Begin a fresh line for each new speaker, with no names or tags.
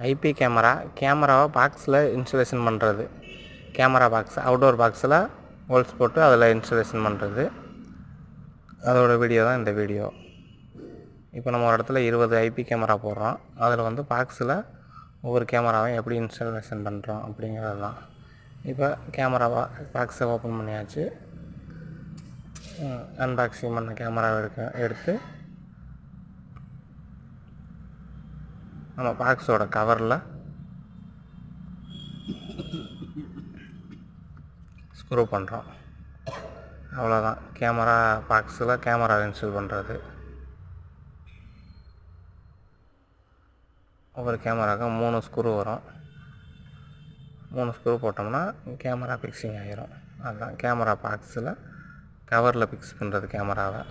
IP கேமராவை பாக்ஸில் installation பண்ணுறது. கேமரா பாக்ஸ் அவுட்டோர் பாக்ஸில் ஹோல்ஸ் போட்டு அதில் இன்ஸ்டலேஷன் பண்ணுறது. அதோட வீடியோ தான் இந்த வீடியோ. இப்போ நம்ம ஒரு இடத்துல 20 ஐபி கேமரா போடுறோம். அதில் வந்து பாக்ஸில் ஒவ்வொரு கேமராவையும் எப்படி இன்ஸ்டாலேஷன் பண்ணுறோம் அப்படிங்கிறது தான். இப்போ கேமரா பாக்ஸை ஓப்பன் பண்ணியாச்சு. அன்பாக்சிங் பண்ண கேமராவை எடுத்து நம்ம பாக்ஸோட கவரில் ஸ்க்ரூ பண்ணுறோம். அவ்வளோதான். கேமரா பாக்ஸில் கேமரா இன்ஸ்டால் பண்ணுறது. ஒவ்வொரு கேமராவுக்கும் 3 ஸ்க்ரூ வரும். 3 ஸ்க்ரூ போட்டோம்னா கேமரா ஃபிக்ஸிங் ஆகிரும். அதுதான் கேமரா பாக்ஸில் கவரில் ஃபிக்ஸ் பண்ணுறது கேமராவை.